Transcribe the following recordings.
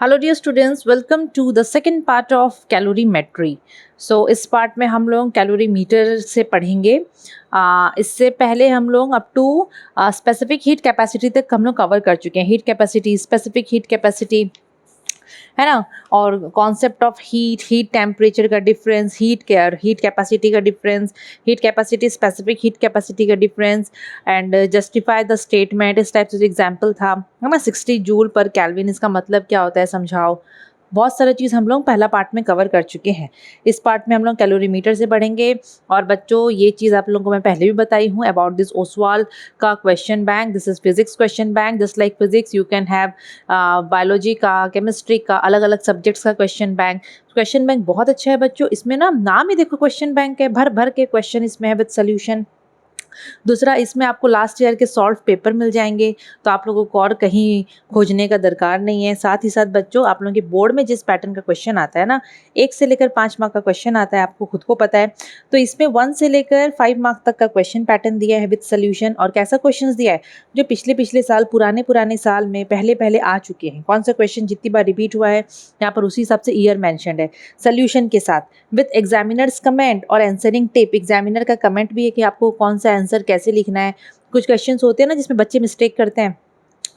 Hello dear students, welcome to the second part of calorimetry. इस part में हम लोग कैलोरीमीटर से पढ़ेंगे। इससे पहले हम लोग up to specific heat capacity तक हम लोग कवर कर चुके हैं। Heat capacity, specific heat capacity, है ना। और concept of heat, heat temperature का difference, heat care, heat capacity का difference, heat capacity, specific heat capacity का difference and justify the statement, इस टाइप से एग्जाम्पल था, है ना। 60 जूल पर केल्विन, इसका मतलब क्या होता है समझाओ। बहुत सारी चीज़ हम लोग पहला पार्ट में कवर कर चुके हैं। इस पार्ट में हम लोग कैलोरीमीटर से पढ़ेंगे। और बच्चों, ये चीज़ आप लोगों को मैं पहले भी बताई हूँ अबाउट दिस ओसवाल का question bank. This is physics question bank. Just like physics you can have biology का, केमिस्ट्री का, अलग अलग सब्जेक्ट्स का क्वेश्चन बैंक। क्वेश्चन बैंक बहुत अच्छा है बच्चों। इसमें ना नाम ही देखो क्वेश्चन बैंक है, भर भर के क्वेश्चन इसमें है विद सोल्यूशन। दूसरा, इसमें आपको लास्ट ईयर के सॉल्व पेपर मिल जाएंगे, तो आप लोगों को और कहीं खोजने का दरकार नहीं है। साथ ही साथ बच्चों, आप लोगों के बोर्ड में जिस पैटर्न का क्वेश्चन आता है ना, 1 से लेकर 5 मार्क का क्वेश्चन आता है, आपको खुद को पता है। तो इसमें 1 से लेकर 5 मार्क तक का क्वेश्चन पैटर्न दिया है विद सोल्यूशन। और कैसा क्वेश्चन दिया है, जो पिछले साल, पुराने साल में पहले आ चुके हैं। कौन सा क्वेश्चन जितनी बार रिपीट हुआ है यहाँ पर, उसी हिसाब से ईयर मैंशनड है, सोल्यूशन के साथ विद एग्जामिनर्स कमेंट और आंसरिंग टिप। एग्जामिनर का कमेंट भी है कि आपको कौन सा आंसर कैसे लिखना है। कुछ क्वेश्चंस होते हैं ना जिसमें बच्चे मिस्टेक करते हैं,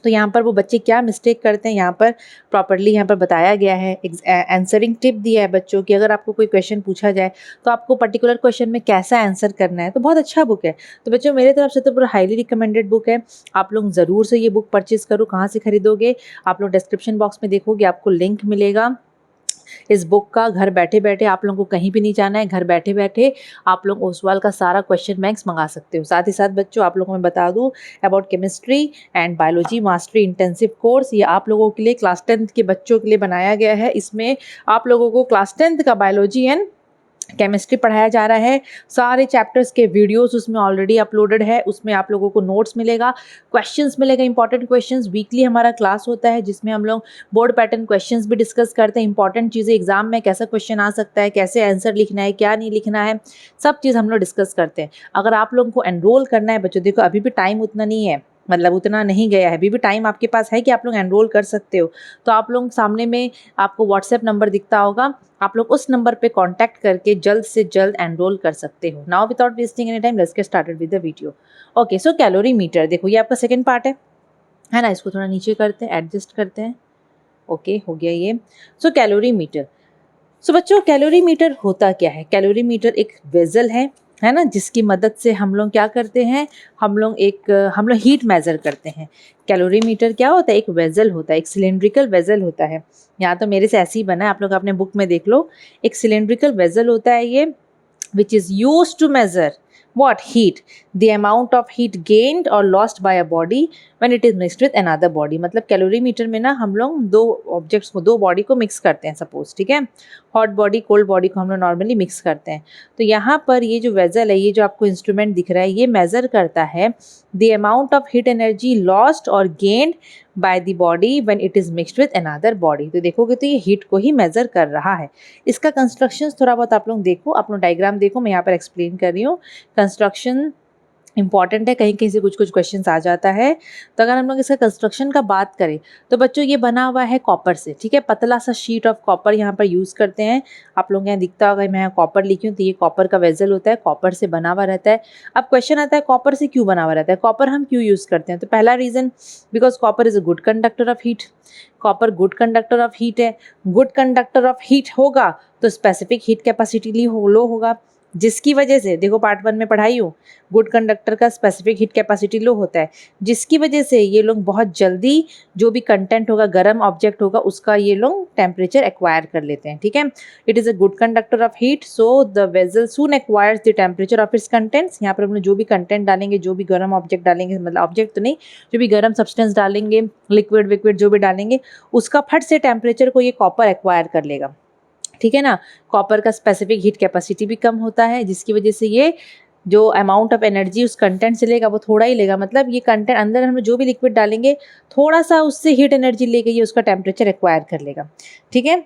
तो यहाँ पर वो बच्चे क्या मिस्टेक करते हैं यहाँ पर प्रॉपर्ली यहाँ पर बताया गया है। आंसरिंग टिप दिया है बच्चों की, अगर आपको कोई क्वेश्चन पूछा जाए तो आपको पर्टिकुलर क्वेश्चन में कैसा आंसर करना है। तो बहुत अच्छा बुक है। तो बच्चों, मेरे तरफ से तो पूरा हाईली रिकमेंडेड बुक है। आप लोग ज़रूर से ये बुक परचेज करो। कहाँ से खरीदोगे, आप लोग डिस्क्रिप्शन बॉक्स में देखोगे, आपको लिंक मिलेगा इस बुक का। घर बैठे बैठे आप लोगों को कहीं भी नहीं जाना है, घर बैठे बैठे आप लोग ओसवाल का सारा क्वेश्चन बैंक्स मंगा सकते हो। साथ ही साथ बच्चों, आप लोगों को मैं बता दूं about chemistry and biology mastery intensive course, ये आप लोगों के लिए क्लास 10th के बच्चों के लिए बनाया गया है। इसमें आप लोगों को क्लास 10th का बायोलॉजी एंड केमिस्ट्री पढ़ाया जा रहा है। सारे चैप्टर्स के वीडियोस उसमें ऑलरेडी अपलोडेड है। उसमें आप लोगों को नोट्स मिलेगा, क्वेश्चंस मिलेगा, इंपॉर्टेंट क्वेश्चंस। वीकली हमारा क्लास होता है जिसमें हम लोग बोर्ड पैटर्न क्वेश्चंस भी डिस्कस करते हैं। इंपॉर्टेंट चीज़ें, एग्जाम में कैसा क्वेश्चन आ सकता है, कैसे आंसर लिखना है, क्या नहीं लिखना है, सब चीज़ हम लोग डिस्कस करते हैं। अगर आप लोगों को एनरोल करना है बच्चों, देखो अभी भी टाइम उतना नहीं है, मतलब उतना नहीं गया है, अभी भी टाइम आपके पास है कि आप लोग एनरोल कर सकते हो। तो आप लोग सामने में आपको व्हाट्सएप नंबर दिखता होगा, आप लोग उस नंबर पे कांटेक्ट करके जल्द से जल्द एनरोल कर सकते हो। Now without wasting any time, let's get started with the video. Okay, so calorimeter देखो, ये आपका सेकंड पार्ट है ना। इसको थोड़ा नीचे करते हैं, एडजस्ट करते हैं। ओके, हो गया ये। सो कैलोरीमीटर। सो बच्चों, कैलोरीमीटर होता क्या है। कैलोरीमीटर एक वेजल है ना, जिसकी मदद से हम लोग क्या करते हैं, हम लोग हीट मेजर करते हैं। कैलोरीमीटर क्या होता है, एक वेजल होता है, एक सिलेंड्रिकल वेजल होता है। यहाँ तो मेरे से ऐसे ही बना है, आप लोग अपने बुक में देख लो। एक सिलेंड्रिकल वेजल होता है ये, which is used to measure what heat, the amount of heat gained or lost by a body when it is mixed with another body। मतलब कैलोरीमीटर में ना हम लोग दो ऑब्जेक्ट्स को, दो बॉडी को मिक्स करते हैं सपोज, ठीक है। हॉट बॉडी, कोल्ड बॉडी को हम लोग नॉर्मली मिक्स करते हैं। तो यहाँ पर ये जो वेजल है, ये जो आपको इंस्ट्रूमेंट दिख रहा है, ये मेजर करता है the amount of heat energy lost और gained by the body when it is mixed with another body. तो देखोगे तो ये हीट को ही मेजर कर रहा है। इसका कंस्ट्रक्शन थोड़ा बहुत आप लोग देखो, आप लोग डायग्राम देखो, मैं यहाँ पर एक्सप्लेन कर रही हूँ। कंस्ट्रक्शन इंपॉर्टेंट है, कहीं कहीं से कुछ क्वेश्चंस आ जाता है। तो अगर हम लोग इसका कंस्ट्रक्शन का बात करें तो बच्चों, ये बना हुआ है कॉपर से, ठीक है। पतला सा शीट ऑफ कॉपर यहाँ पर यूज़ करते हैं। आप लोग यहाँ दिखता होगा, मैं यहाँ कॉपर लिखी हूँ, तो ये कॉपर का वेजल होता है, कॉपर से बना हुआ रहता है। अब क्वेश्चन आता है, कॉपर से क्यों बना हुआ रहता है, कॉपर हम क्यों यूज़ करते हैं। तो पहला reason, because copper is a good conductor of heat. Copper good conductor of heat है। गुड कंडक्टर ऑफ हीट होगा तो स्पेसिफिक हीट कैपेसिटी लो होगा, जिसकी वजह से, देखो पार्ट 1 में पढ़ाई हूँ, गुड कंडक्टर का स्पेसिफिक हीट कैपेसिटी लो होता है, जिसकी वजह से ये लोग बहुत जल्दी जो भी कंटेंट होगा, गर्म ऑब्जेक्ट होगा, उसका ये लोग टेम्परेचर एक्वायर कर लेते हैं, ठीक है। It is a good conductor of heat, so the vessel soon acquires the temperature of its contents. यहाँ पर हम लोग जो भी कंटेंट डालेंगे, जो भी गर्म ऑब्जेक्ट डालेंगे, मतलब ऑब्जेक्ट तो नहीं, जो भी गर्म सब्सटेंस डालेंगे, लिक्विड विक्विड जो भी डालेंगे, उसका फट से टेम्परेचर को ये कॉपर एक्वायर कर लेगा, ठीक है ना। कॉपर का स्पेसिफिक हीट कैपेसिटी भी कम होता है, जिसकी वजह से ये जो अमाउंट ऑफ एनर्जी उस कंटेंट से लेगा वो थोड़ा ही लेगा। मतलब ये कंटेंट अंदर हम जो भी लिक्विड डालेंगे, थोड़ा सा उससे हीट एनर्जी लेके ये उसका टेम्परेचर एक्वायर कर लेगा, ठीक है।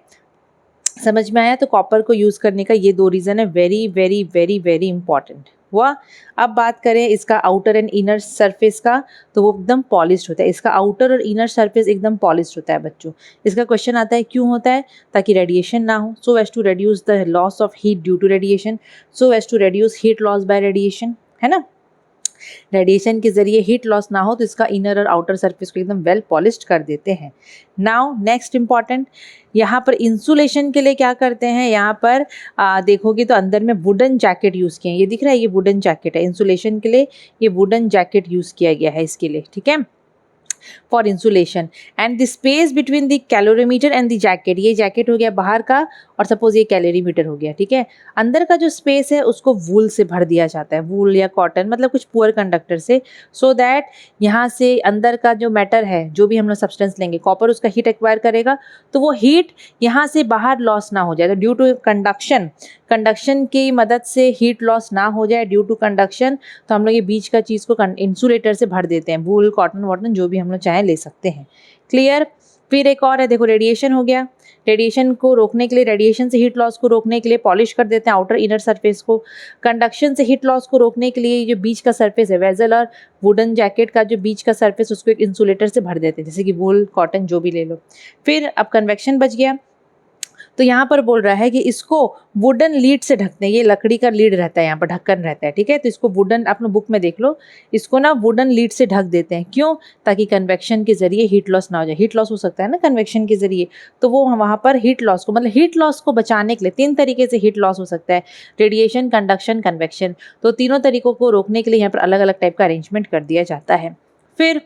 समझ में आया। तो कॉपर को यूज़ करने का ये 2 रीज़न है, very very very very important. हुआ। अब बात करें इसका आउटर एंड इनर सरफेस का, तो वो एकदम पॉलिश्ड होता है। इसका आउटर और इनर सरफेस एकदम पॉलिश्ड होता है बच्चों। इसका क्वेश्चन आता है क्यों होता है, ताकि रेडिएशन ना हो, so as to reduce the loss of heat due to radiation, so as to reduce heat loss by radiation, है ना। रेडिएशन के जरिए हीट लॉस ना हो तो इसका इनर और आउटर सरफेस को एकदम वेल पॉलिश्ड कर देते हैं। नाउ नेक्स्ट इंपॉर्टेंट, यहाँ पर इंसुलेशन के लिए क्या करते हैं, यहाँ पर देखोगे तो अंदर में वुडन जैकेट यूज़ किए हैं। ये दिख रहा है, ये वुडन जैकेट है। इंसुलेशन के लिए ये वुडन जैकेट यूज़ किया गया है इसके लिए, ठीक है, for insulation. And the space between the calorimeter and the jacket, ये जैकेट हो गया बाहर का और सपोज ये कैलोरीमीटर हो गया, ठीक है। अंदर का जो स्पेस है उसको वूल से भर दिया जाता है, वूल या कॉटन, मतलब कुछ पुअर कंडक्टर से, सो दैट यहाँ से अंदर का जो मैटर है, जो भी हम लोग सब्सटेंस लेंगे, कॉपर उसका हीट एक्वायर करेगा, तो वो हीट यहाँ से बाहर लॉस ना हो जाए। तो ड्यू टू कंडक्शन, कंडक्शन की मदद से हीट लॉस ना हो जाए ड्यू टू कंडक्शन, तो हम लोग ये बीच का चीज़ को इंसुलेटर से भर देते हैं, वूल, कॉटन, वॉटन, जो भी हम लोग चाहें ले सकते हैं। क्लियर। फिर एक और है, देखो रेडिएशन हो गया। रेडिएशन को रोकने के लिए, रेडिएशन से हीट लॉस को रोकने के लिए पॉलिश कर देते हैं आउटर इनर सरफेस को। कंडक्शन से हीट लॉस को रोकने के लिए जो बीच का सरफेस है, वेजल और वुडन जैकेट का जो बीच का सरफेस, उसको एक इंसुलेटर से भर देते हैं, जैसे कि वूल, कॉटन, जो भी ले लो। फिर अब कन्वेक्शन बच गया, तो यहाँ पर बोल रहा है कि इसको वुडन लीड से ढकते हैं। ये लकड़ी का लीड रहता है, यहाँ पर ढक्कन रहता है, ठीक है। तो इसको वुडन, अपने बुक में देख लो, इसको ना वुडन लीड से ढक देते हैं। क्यों, ताकि कन्वेक्शन के जरिए हीट लॉस ना हो जाए। हीट लॉस हो सकता है ना कन्वेक्शन के जरिए, तो वो वहाँ पर हीट लॉस को, मतलब हीट लॉस को बचाने के लिए 3 तरीके से हीट लॉस हो सकता है, रेडिएशन, कंडक्शन, कन्वेक्शन। तो तीनों तरीकों को रोकने के लिए यहाँ पर अलग अलग टाइप का अरेंजमेंट कर दिया जाता है। फिर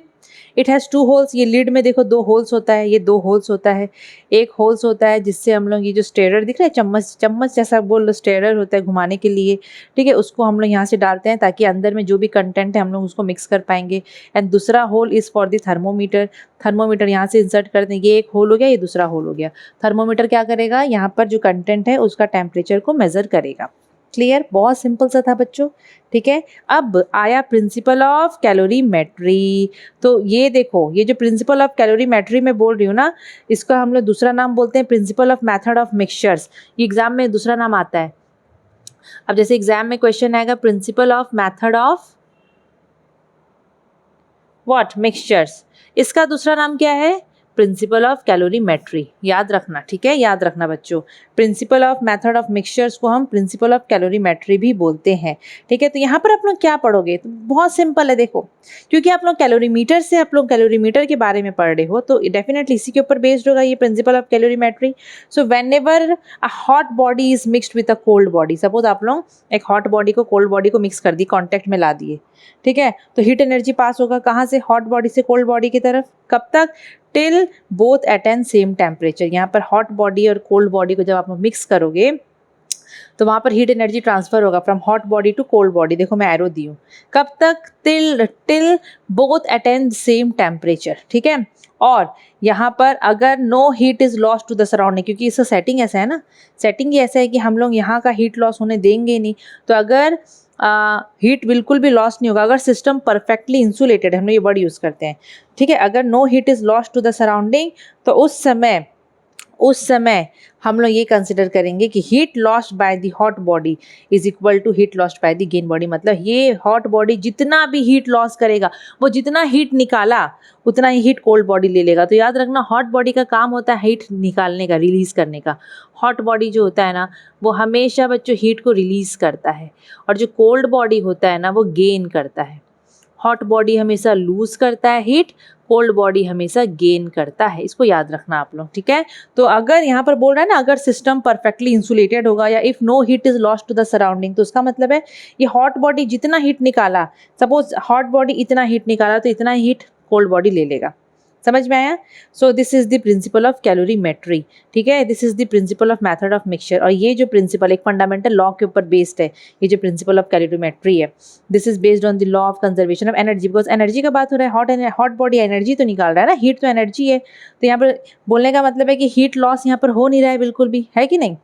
इट हैज़ 2 होल्स, ये लीड में देखो 2 होल्स होता है, ये 2 होल्स होता है। एक होल्स होता है जिससे हम लोग, ये जो स्टेरर दिख रहा है, चम्मच, चम्मच जैसा बोल लो, स्टेरर होता है घुमाने के लिए, ठीक है, उसको हम लोग यहाँ से डालते हैं ताकि अंदर में जो भी कंटेंट है हम लोग उसको मिक्स कर पाएंगे। एंड दूसरा hole is for the thermometer, thermometer यहाँ से इंसर्ट करते हैं। ये एक होल हो गया, ये दूसरा होल हो गया। थर्मोमीटर क्या करेगा, यहाँ पर जो कंटेंट है उसका टेम्परेचर को मेज़र करेगा। क्लियर, बहुत सिंपल सा था बच्चों, ठीक है। अब आया प्रिंसिपल ऑफ कैलोरीमेट्री। तो ये देखो, ये जो प्रिंसिपल ऑफ कैलोरीमेट्री में बोल रही हूँ ना, इसका हम लोग दूसरा नाम बोलते हैं principal of method of mixtures. ये एग्जाम में दूसरा नाम आता है। अब जैसे एग्जाम में क्वेश्चन आएगा principal of method of what, mixtures, इसका दूसरा नाम क्या है, प्रिंसिपल ऑफ कैलोरीमेट्री। याद रखना, ठीक है, याद रखना बच्चों। Principal of method of mixtures को हम प्रिंसिपल ऑफ कैलोरीमेट्री भी बोलते हैं, ठीक है। तो यहाँ पर आप लोग क्या पढ़ोगे, तो बहुत सिंपल है, देखो, क्योंकि आप लोग कैलोरीमीटर से, आप लोग कैलोरीमीटर के बारे में पढ़ रहे हो, तो डेफिनेटली इसी के ऊपर बेस्ड होगा ये principal of calorimetry. So when ever a hot body is mixed with a cold body, suppose आप लोग एक हॉट बॉडी को कोल्ड बॉडी को मिक्स कर दी, कॉन्टैक्ट में ला दिए, ठीक है, तो हीट एनर्जी पास होगा कहाँ से, हॉट बॉडी से कोल्ड बॉडी की तरफ। कब तक, till both attain same temperature. यहाँ पर हॉट बॉडी और कोल्ड बॉडी को जब आप मिक्स करोगे तो वहाँ पर हीट एनर्जी ट्रांसफर होगा from hot body to cold body. देखो मैं एरो दी हूँ, कब तक, till both attain same temperature, ठीक है। और यहाँ पर अगर no heat is lost to the surrounding, क्योंकि इसका सेटिंग ऐसा है ना, सेटिंग ये ऐसा है कि हम लोग यहाँ का हीट लॉस होने देंगे नहीं। तो अगर हीट बिल्कुल भी लॉस नहीं होगा, अगर सिस्टम परफेक्टली इंसुलेटेड, हम लोग ये वर्ड यूज़ करते हैं, ठीक है, अगर no heat is lost to the surrounding, तो उस समय हम लोग ये कंसिडर करेंगे कि heat lost by the hot body is equal to heat lost by the gain body. मतलब ये हॉट बॉडी जितना भी हीट लॉस करेगा, वो जितना हीट निकाला उतना ही हीट कोल्ड बॉडी ले लेगा। तो याद रखना, हॉट बॉडी का काम होता है हीट निकालने का, रिलीज़ करने का। हॉट बॉडी जो होता है ना, वो हमेशा बच्चों हीट को रिलीज़ करता है, और जो कोल्ड बॉडी होता है ना, वो गेन करता है। हॉट बॉडी हमेशा लूज़ करता है हीट, कोल्ड बॉडी हमेशा गेन करता है। इसको याद रखना आप लोग, ठीक है। तो अगर यहाँ पर बोल रहा है ना, अगर सिस्टम परफेक्टली इंसुलेटेड होगा या if no heat is lost to the surrounding, तो उसका मतलब है ये हॉट बॉडी जितना हीट निकाला, सपोज हॉट बॉडी इतना हीट निकाला, तो इतना हीट कोल्ड बॉडी ले लेगा। समझ में आया। सो this is the principal of calorimetry, ठीक है, this is the principal of method of mixture. और ये जो प्रिंसिपल एक फंडामेंटल लॉ के ऊपर बेस्ड है, ये जो प्रिंसिपल ऑफ कैलोरीमेट्री है, this is based on the law of conservation of energy. Because energy का बात हो रहा है, हॉट बॉडी एनर्जी तो निकाल रहा है ना, हीट तो एनर्जी है। तो यहाँ पर बोलने का मतलब है कि हीट लॉस यहाँ पर हो नहीं रहा है बिल्कुल भी, है कि नहीं।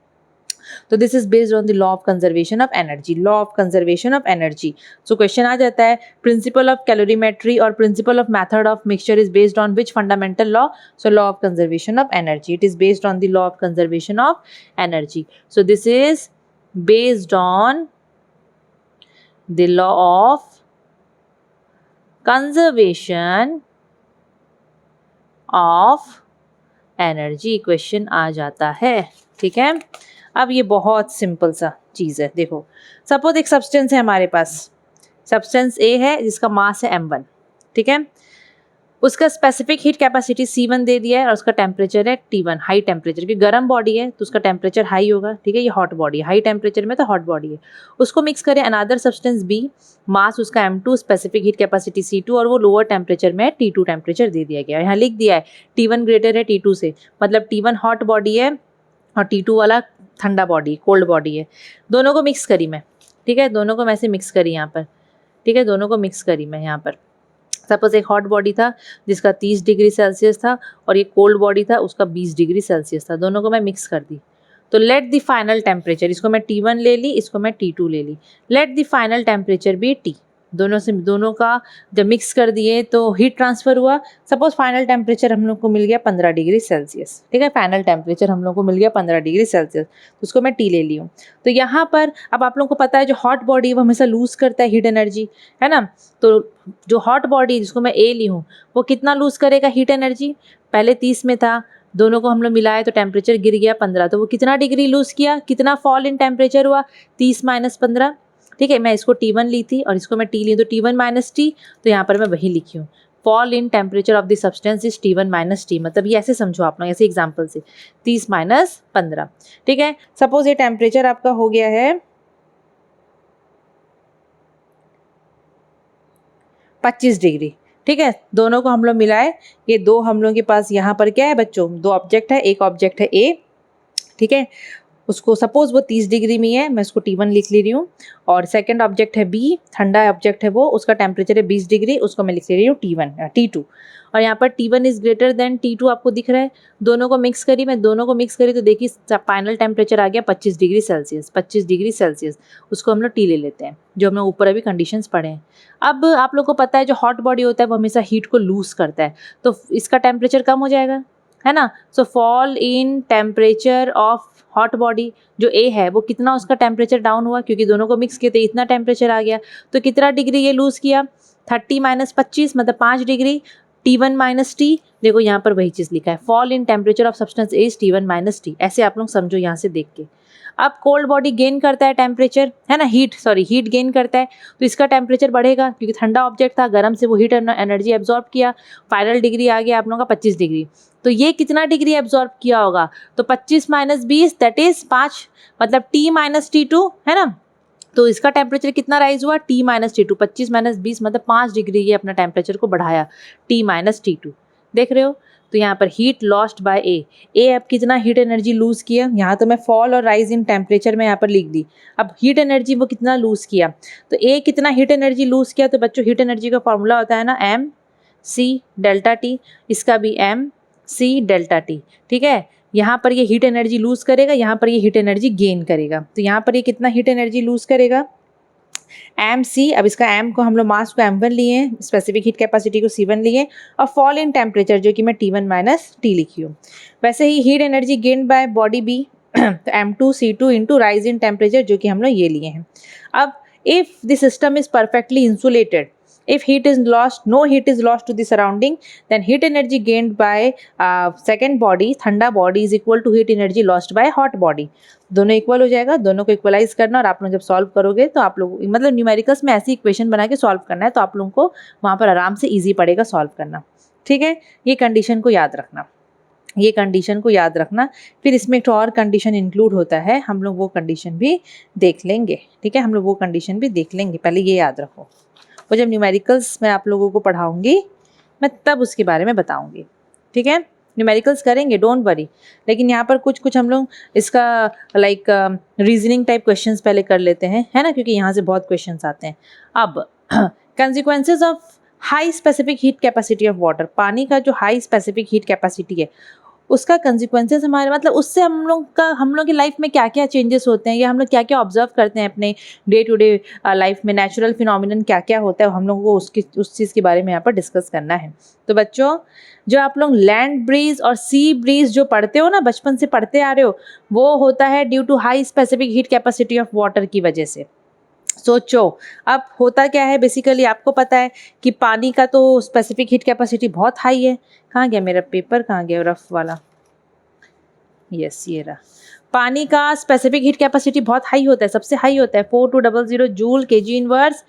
तो this is based on the law of conservation of energy, law of conservation of energy. So question आ जाता है, प्रिंसिपल ऑफ कैलोरीमेट्री और principle of method of mixture is based on which fundamental law. So law of conservation of energy, it is based on the law of conservation of energy. So this is based on the law of conservation of energy equation आ जाता है। ठीक है, अब ये बहुत simple सा चीज़ है। देखो, सपोज एक सब्सटेंस है हमारे पास, सब्सटेंस ए है जिसका मास है m1, ठीक है, उसका स्पेसिफिक हीट कैपेसिटी C1 दे दिया है और उसका टेम्परेचर है T1, हाई टेम्परेचर की गर्म बॉडी है तो उसका टेम्परेचर हाई होगा। ठीक है, ये हॉट बॉडी है, हाई टेम्परेचर में तो हॉट बॉडी है। उसको मिक्स करें अनदर सब्सटेंस B, मास उसका m2, specific heat capacity C2 और वो लोअर टेम्परेचर में T2 टेम्परेचर दे दिया गया। यहाँ लिख दिया है T1 ग्रेटर है T2 से, मतलब T1 हॉट बॉडी है और T2 वाला ठंडा बॉडी, कोल्ड बॉडी है। दोनों को मिक्स करी मैं, ठीक है, दोनों को मैं ऐसे मिक्स करी यहाँ पर, ठीक है, दोनों को मिक्स करी मैं यहाँ पर। सपोज एक हॉट बॉडी था जिसका 30 डिग्री सेल्सियस था और ये कोल्ड बॉडी था उसका 20 डिग्री सेल्सियस था, दोनों को मैं मिक्स कर दी। तो लेट द फाइनल टेम्परेचर, इसको मैं T1 ले ली, इसको मैं T2 ले ली, लेट द फाइनल टेम्परेचर भी T। दोनों का जब मिक्स कर दिए तो हीट ट्रांसफर हुआ। सपोज फाइनल टेम्परेचर हम लोग को मिल गया 15 डिग्री सेल्सियस, ठीक है, फाइनल टेम्परेचर हम लोग को मिल गया 15 डिग्री सेल्सियस, तो उसको मैं T ले ली हूँ। तो यहाँ पर अब आप लोगों को पता है जो हॉट बॉडी है वो हमेशा लूज़ करता है हीट एनर्जी, है ना। तो जो हॉट बॉडी जिसको मैं A ली हूँ वो कितना लूज़ करेगा हीट एनर्जी, पहले 30 में था, दोनों को हम लोग मिलाए तो टेम्परेचर गिर गया 15, तो वो कितना डिग्री लूज़ किया, कितना फॉल इन टेम्परेचर हुआ, 30 - 15। ठीक है, मैं इसको T1 ली थी और इसको मैं T ली तो T1 - T, तो यहाँ पर मैं वही लिखी हूँ, fall in temperature of the substance is T1 - T। मतलब ये ऐसे समझो आप लोग, ऐसे एग्जाम्पल से 30 - 15। ठीक है, सपोज ये टेम्परेचर आपका हो गया है 25 डिग्री। ठीक है, दोनों को हम लोग मिलाए, ये दो हम लोगों के पास यहाँ पर क्या है बच्चों, दो ऑब्जेक्ट है, एक ऑब्जेक्ट है A, ठीक है, उसको सपोज वो 30 डिग्री में है, मैं उसको T1 लिख ले रही हूँ, और सेकंड ऑब्जेक्ट है B, ठंडा ऑब्जेक्ट है वो, उसका टेम्परेचर है 20 डिग्री, उसको मैं लिख ले रही हूँ T2। और यहाँ पर T1 is greater than T2 आपको दिख रहा है। दोनों को मिक्स करी मैं, दोनों को मिक्स करी तो देखिए फाइनल टेम्परेचर आ गया 25 डिग्री सेल्सियस, 25 डिग्री सेल्सियस, उसको हम लोग T ले लेते हैं, जो हमने ऊपर अभी कंडीशंस पढ़े हैं। अब आप लोग को पता है जो हॉट बॉडी होता है वो हमेशा हीट को लूज करता है, तो इसका टेम्परेचर कम हो जाएगा, है ना। सो fall in temperature of hot body, जो A है वो कितना उसका टेम्परेचर डाउन हुआ, क्योंकि दोनों को मिक्स किए तो इतना टेम्परेचर आ गया, तो कितना डिग्री ये लूज़ किया, 30 - 25 मतलब 5 डिग्री, T1 - T। देखो यहाँ पर वही चीज़ लिखा है, fall in temperature of substance is T1 - T, ऐसे आप लोग समझो यहाँ से देख के। अब कोल्ड बॉडी गेन करता है टेम्परेचर, है ना, हीट गेन करता है, तो इसका टेम्परेचर बढ़ेगा क्योंकि ठंडा ऑब्जेक्ट था, गर्म से वो हीट एनर्जी एब्जॉर्ब किया, फाइनल डिग्री आ गया आप लोगों का 25 डिग्री। तो ये कितना डिग्री एब्जॉर्ब किया होगा, तो 25 - 20 दैट इज 5, मतलब T - T2, है ना। तो इसका टेम्परेचर कितना राइज हुआ, T - T2, 25 - 20 मतलब 5 डिग्री ये अपना टेम्परेचर को बढ़ाया, T - T2, देख रहे हो। तो यहाँ पर हीट लॉस्ट बाय ए अब कितना हीट एनर्जी लूज़ किया, यहाँ तो मैं फॉल और राइज इन टेम्परेचर में यहाँ पर लिख दी। अब हीट एनर्जी वो कितना लूज़ किया, तो ए कितना हीट एनर्जी लूज़ किया, तो बच्चों हीट एनर्जी का फॉर्मूला होता है ना mc डेल्टा टी, इसका भी mc डेल्टा टी। ठीक है, यहाँ पर ये हीट एनर्जी लूज़ करेगा, यहाँ पर ये हीट एनर्जी गेन करेगा, तो यहाँ पर ये कितना हीट एनर्जी लूज़ करेगा mc। अब इसका m को हम लोग मास को m1 लिए, स्पेसिफिक हीट कैपेसिटी को C1 लिए, और फॉल इन टेम्परेचर जो कि मैं T1 - T लिखी हूँ। वैसे ही heat energy gain by body B तो m2 C2 into rise in temperature जो कि हम लोग ये लिए हैं। अब if the system is perfectly insulated, if heat is lost, no heat is lost to the surrounding, then heat energy gained by second body, ठंडा body is equal to heat energy lost by hot body। दोनों equal हो जाएगा, दोनों को equalise करना, और आप लोग जब सॉल्व करोगे तो आप लोग मतलब न्यूमेरिकल्स में ऐसी इक्वेशन बना के सॉल्व करना है, तो आप लोगों को वहाँ पर आराम से ईजी पड़ेगा सॉल्व करना। ठीक है, ये कंडीशन को याद रखना, ये कंडीशन को याद रखना। फिर इसमें एक और कंडीशन इंक्लूड होता है, हम लोग वो कंडीशन भी देख लेंगे। ठीक है, हम लोग वो कंडीशन भी देख लेंगे, पहले ये याद रखो, वो जब न्यूमेरिकल्स मैं आप लोगों को पढ़ाऊंगी मैं तब उसके बारे में बताऊंगी। ठीक है, न्यूमेरिकल्स करेंगे, डोंट वरी, लेकिन यहाँ पर कुछ हम लोग इसका लाइक रीजनिंग टाइप क्वेश्चंस पहले कर लेते हैं, है ना, क्योंकि यहाँ से बहुत क्वेश्चंस आते हैं। अब consequences of high specific heat capacity of water, पानी का जो हाई स्पेसिफिक हीट कैपेसिटी है उसका कंसिक्वेंसेस हमारे मतलब उससे हम लोग की लाइफ में क्या क्या चेंजेस होते हैं, या हम लोग क्या क्या ऑब्जर्व करते हैं अपने डे टू डे लाइफ में, नेचुरल फिनोमिनन क्या क्या होता है, हम लोगों को उस चीज़ के बारे में यहाँ पर डिस्कस करना है। तो बच्चों, जो आप लोग लैंड ब्रीज और सी ब्रीज जो पढ़ते हो ना, बचपन से पढ़ते आ रहे हो, वो होता है due to high specific heat capacity of water की वजह से। सोचो, अब होता क्या है बेसिकली, आपको पता है कि पानी का तो स्पेसिफिक हीट कैपेसिटी बहुत हाई है। कहाँ गया मेरा पेपर, कहाँ गया रफ वाला, यस ये रहा। पानी का स्पेसिफिक हीट कैपेसिटी बहुत हाई होता है, सबसे हाई होता है 4200 जूल केजी इनवर्स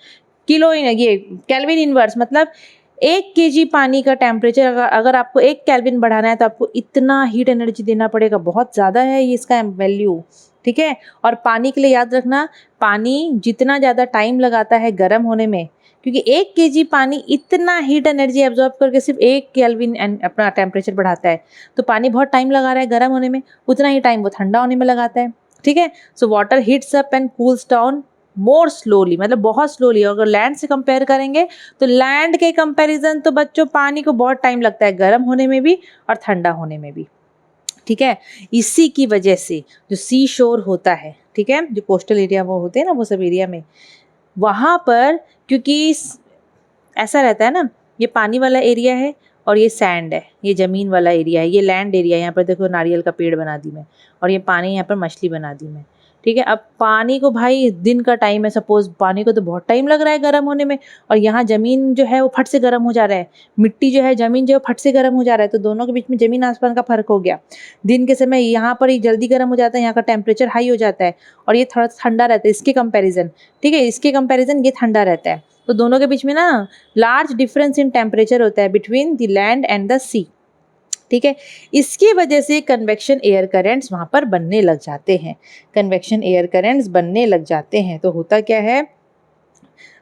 किलो ये केल्विन इनवर्स। मतलब 1 kg पानी का टेम्परेचर अगर आपको 1 केल्विन बढ़ाना है तो आपको इतना हीट एनर्जी देना पड़ेगा, बहुत ज़्यादा है ये इसका वैल्यू, ठीक है। और पानी के लिए याद रखना, पानी जितना ज़्यादा टाइम लगाता है गर्म होने में, क्योंकि 1 kg पानी इतना हीट एनर्जी एब्जॉर्ब करके सिर्फ 1 केल्विन अपना टेम्परेचर बढ़ाता है, तो पानी बहुत टाइम लगा रहा है गर्म होने में, उतना ही टाइम वो ठंडा होने में लगाता है, ठीक है। So water heats up and cools down more slowly, मतलब बहुत स्लोली। अगर लैंड से कंपेयर करेंगे तो लैंड के कंपैरिजन तो बच्चों पानी को बहुत टाइम लगता है गर्म होने में भी और ठंडा होने में भी, ठीक है। इसी की वजह से जो सी शोर होता है, ठीक है, जो कोस्टल एरिया वो होते हैं ना, वो सब एरिया में वहाँ पर, क्योंकि ऐसा रहता है ना, ये पानी वाला एरिया है और ये सैंड है, ये ज़मीन वाला एरिया है, ये लैंड एरिया है। यहाँ पर देखो नारियल का पेड़ बना दी मैं, और ये पानी यहाँ पर मछली बना दी मैं, ठीक है। अब पानी को भाई दिन का टाइम है, सपोज पानी को तो बहुत टाइम लग रहा है गर्म होने में, और यहाँ ज़मीन जो है वो फट से गर्म हो जा रहा है, मिट्टी जो है ज़मीन जो है फट से गर्म हो जा रहा है, तो दोनों के बीच में ज़मीन आसमान का फ़र्क हो गया। दिन के समय यहाँ पर ये जल्दी गर्म हो जाता है, यहाँ का टेम्परेचर हाई हो जाता है, और ये थोड़ा ठंडा रहता है इसके कंपेरिजन, ठीक है, इसके कंपेरिजन ये ठंडा रहता है। तो दोनों के बीच में ना लार्ज डिफरेंस इन टेम्परेचर होता है between the land and the sea, ठीक है। इसकी वजह से कन्वेक्शन एयर करंट्स वहाँ पर बनने लग जाते हैं, कन्वेक्शन एयर करंट्स बनने लग जाते हैं। तो होता क्या है,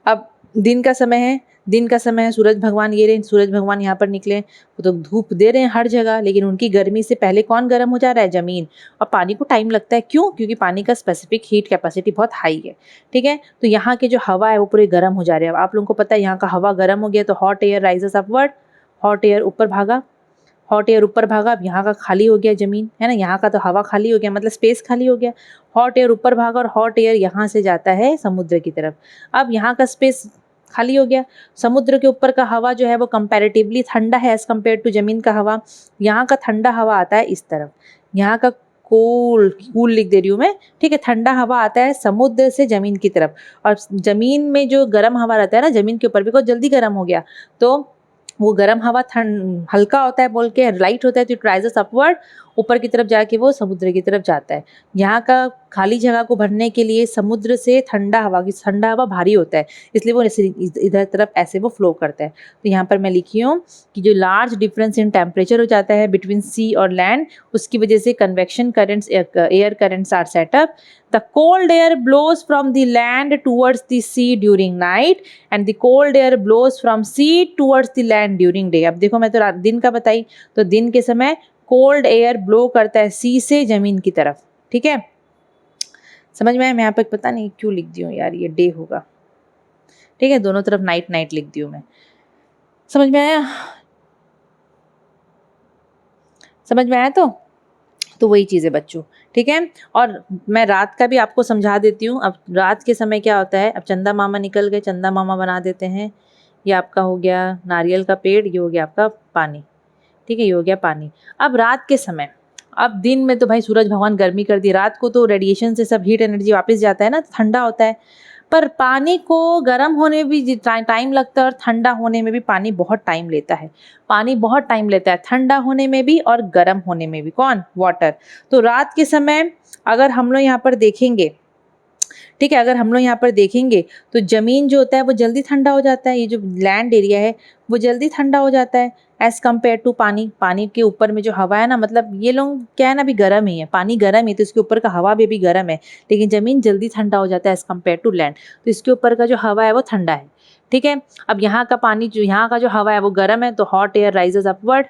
अब दिन का समय है, दिन का समय है, सूरज भगवान ये रहे, सूरज भगवान यहाँ पर निकले, वो तो धूप दे रहे हैं हर जगह, लेकिन उनकी गर्मी से पहले कौन गर्म हो जा रहा है, ज़मीन। और पानी को टाइम लगता है, क्यों, क्योंकि पानी का स्पेसिफिक हीट कैपेसिटी बहुत हाई है, ठीक है। तो यहाँ के जो हवा है वो पूरे गर्म हो जा रहे हैं। अब आप लोगों को पता है यहाँ का हवा गर्म हो गया तो hot air rises upward, hot air ऊपर भागा, हॉट एयर ऊपर भागा। अब यहाँ का खाली हो गया ज़मीन, है ना, यहाँ का तो हवा खाली हो गया, मतलब स्पेस खाली हो गया। हॉट एयर ऊपर भागा और हॉट एयर यहाँ से जाता है समुद्र की तरफ। अब यहाँ का स्पेस खाली हो गया, समुद्र के ऊपर का हवा जो है वो कंपैरेटिवली ठंडा है एज़ कम्पेयर टू ज़मीन का हवा। यहाँ का ठंडा हवा आता है इस तरफ, यहाँ का कूल कूल लिख दे रही हूँ मैं, ठीक है। ठंडा हवा आता है समुद्र से ज़मीन की तरफ, और ज़मीन में जो गर्म हवा रहता है ना, ज़मीन के ऊपर भी बहुत जल्दी गर्म हो गया, तो वो गर्म हवा हल्का होता है बोल के, लाइट होता है, तो इट राइजेस अपवर्ड, ऊपर की तरफ जाके वो समुद्र की तरफ जाता है। यहाँ का खाली जगह को भरने के लिए समुद्र से ठंडा हवा भारी होता है, इसलिए वो इधर तरफ ऐसे वो फ्लो करता है। तो यहाँ पर मैं लिखी हूँ कि जो लार्ज डिफरेंस इन टेम्परेचर हो जाता है बिटवीन सी और लैंड, उसकी वजह से convection currents, air currents are set up. The cold air blows from the land towards the sea during night and the cold air blows from sea towards the land during day। अब देखो मैं तो दिन का बताई, तो दिन के समय कोल्ड एयर ब्लो करता है सी से ज़मीन की तरफ, ठीक है। समझ में आया? मैं यहाँ पर पता नहीं क्यों लिख दी हूँ यार, ये डे होगा, ठीक है, दोनों तरफ नाइट नाइट लिख दी हूँ मैं। समझ में आया? समझ में आया? तो वही चीज़ है बच्चों, ठीक है। और मैं रात का भी आपको समझा देती हूँ। अब रात के समय क्या होता है, अब चंदा मामा निकल गए, चंदा मामा बना देते हैं। ये आपका हो गया नारियल का पेड़, ये हो गया आपका पानी, ठीक है, ये हो गया पानी। अब रात के समय, अब दिन में तो भाई सूरज भगवान गर्मी कर दी, रात को तो रेडिएशन से सब हीट एनर्जी वापस जाता है ना, ठंडा होता है। पर पानी को गर्म होने में भी टाइम लगता है और ठंडा होने में भी पानी बहुत टाइम लेता है। पानी बहुत टाइम लेता है ठंडा होने में भी और गर्म होने में भी। कौन? वाटर। तो रात के समय अगर हम लोग यहाँ पर देखेंगे, ठीक है, अगर हम लोग यहाँ पर देखेंगे तो ज़मीन जो होता है वो जल्दी ठंडा हो जाता है, ये जो लैंड एरिया है वो जल्दी ठंडा हो जाता है एज़ कम्पेयर टू पानी। पानी के ऊपर में जो हवा है ना, मतलब ये लोग क्या है ना, अभी गर्म ही है, पानी गर्म है तो इसके ऊपर का हवा भी गर्म है, लेकिन ज़मीन जल्दी ठंडा हो जाता है एज़ कम्पेयर टू लैंड, तो इसके ऊपर का जो हवा है वो ठंडा है, ठीक है। अब यहाँ का पानी जो, यहाँ का जो हवा है वो गर्म है, तो hot air rises upward,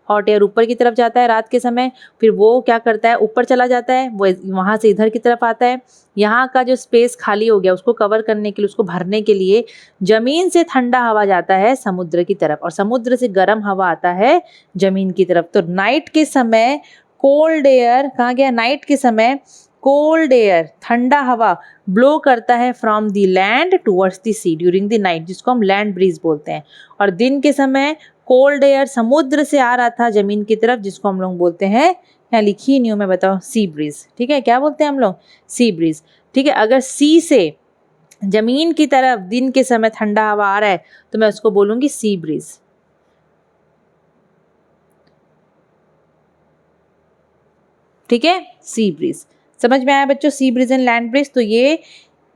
hot air ऊपर की तरफ जाता है रात के समय, फिर वो क्या करता है, ऊपर चला जाता है, वो वहाँ से इधर की तरफ आता है। यहाँ का जो स्पेस खाली हो गया उसको कवर करने के लिए, उसको भरने के लिए ज़मीन से ठंडा हवा जाता है समुद्र की तरफ, और समुद्र से गर्म हवा आता है ज़मीन की तरफ। तो नाइट के समय कोल्ड एयर कहाँ गया, नाइट के समय कोल्ड एयर ठंडा हवा ब्लो करता है from the land towards the sea during the night, जिसको हम लैंड ब्रीज बोलते हैं। और दिन के समय कोल्ड एयर समुद्र से आ रहा था ज़मीन की तरफ, जिसको हम लोग बोलते हैं, यहाँ लिखी नहीं हूँ मैं, बताओ, सी ब्रीज, ठीक है। क्या बोलते हैं हम लोग? सी ब्रीज, ठीक है। अगर सी से जमीन की तरफ दिन के समय ठंडा हवा आ रहा है तो मैं उसको बोलूंगी सी ब्रीज। ठीक है, सी ब्रीज। समझ में आया बच्चों, sea breeze and land breeze. तो ये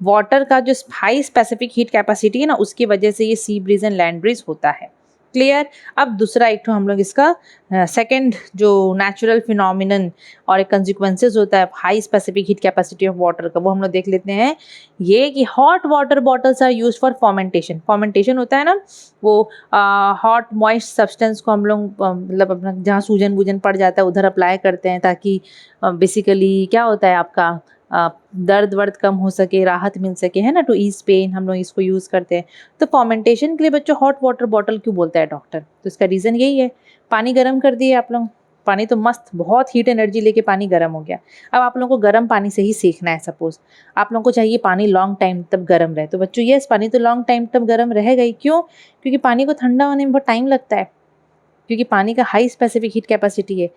वाटर का जो हाई स्पेसिफिक हीट कैपेसिटी है ना, उसकी वजह से ये sea breeze and land breeze होता है। क्लियर। अब दूसरा एक तो हम लोग इसका सेकंड जो नेचुरल फिनोमिनन और एक कंसिक्वेंसेस होता है high specific heat capacity of water का, वो हम लोग देख लेते हैं। ये कि hot water bottles are used for fomentation. Fomentation होता है ना, वो हॉट मॉइस्ट सब्सटेंस को हम लोग मतलब अपना जहाँ सूजन वूजन पड़ जाता है उधर अप्लाई करते हैं, ताकि बेसिकली क्या होता है आपका दर्द वर्द कम हो सके, राहत मिल सके, है ना, टू ईज पेन हम लोग इसको यूज़ करते हैं। तो फॉर्मेंटेशन के लिए बच्चों हॉट वाटर बॉटल क्यों बोलता है डॉक्टर? तो इसका रीज़न यही है, पानी गर्म कर दिए आप लोग, पानी तो मस्त बहुत हीट एनर्जी लेके पानी गर्म हो गया। अब आप लोगों को गर्म पानी से ही सेकना है। सपोज आप लोगों को चाहिए पानी लॉन्ग टाइम तब गर्म रहे, तो बच्चों यस पानी तो लॉन्ग टाइम तब गर्म रहेगा ही। क्यों? क्योंकि पानी को ठंडा होने में बहुत टाइम लगता है, क्योंकि पानी का हाई स्पेसिफिक हीट कैपेसिटी है।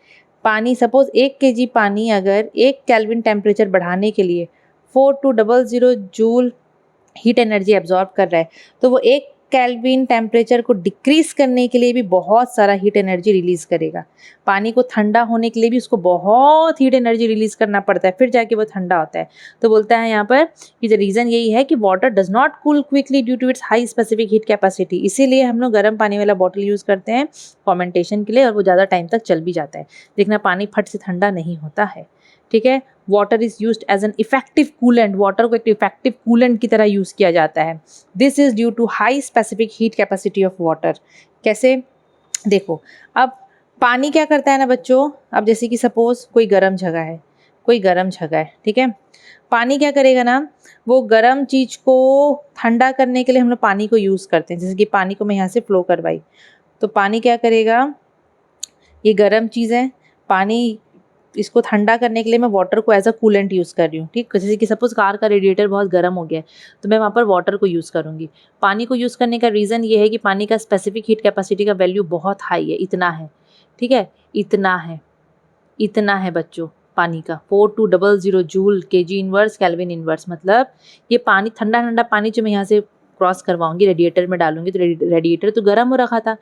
पानी सपोज 1 kg पानी अगर 1 केल्विन टेम्परेचर बढ़ाने के लिए 4200 जूल हीट एनर्जी एब्जॉर्ब कर रहा है, तो वो 1 केल्विन टेम्परेचर को डिक्रीज करने के लिए भी बहुत सारा हीट एनर्जी रिलीज करेगा। पानी को ठंडा होने के लिए भी उसको बहुत हीट एनर्जी रिलीज करना पड़ता है, फिर जाके वो ठंडा होता है। तो बोलता है यहाँ पर कि द रीज़न यही है कि water does not cool quickly due to its high specific heat capacity. इसीलिए हम लोग गर्म पानी वाला बॉटल यूज़ करते हैं फॉर्मेंटेशन के लिए, और वो ज़्यादा टाइम तक चल भी जाता है। देखना पानी फट से ठंडा नहीं होता है। ठीक है, water is used as an effective coolant. Water को एक इफेक्टिव कूलेंट की तरह यूज़ किया जाता है। This is due to high specific heat capacity of water. कैसे? देखो, अब पानी क्या करता है ना बच्चों, अब जैसे कि सपोज कोई गर्म जगह है, कोई गर्म जगह है, ठीक है, पानी क्या करेगा ना, वो गर्म चीज़ को ठंडा करने के लिए हम लोग पानी को यूज़ करते हैं। जैसे कि पानी को मैं यहाँ से फ्लो करवाई, तो पानी क्या करेगा, ये गर्म चीज़ है, पानी इसको ठंडा करने के लिए मैं वाटर को एज अ कूलेंट यूज़ कर रही हूँ। ठीक, जैसे कि सपोज़ कार का रेडिएटर बहुत गर्म हो गया है, तो मैं वहाँ पर वाटर को यूज़ करूँगी। पानी को यूज़ करने का रीज़न ये है कि पानी का स्पेसिफिक हीट कैपेसिटी का वैल्यू बहुत हाई है, इतना है। ठीक है, इतना है, इतना है बच्चों पानी का 4200 joule KG inverse kelvin inverse. मतलब ये पानी ठंडा ठंडा पानी जो मैं यहाँ से क्रॉस करवाऊंगी रेडिएटर में डालूंगी, तो रेडिएटर तो गर्म हो रखा था,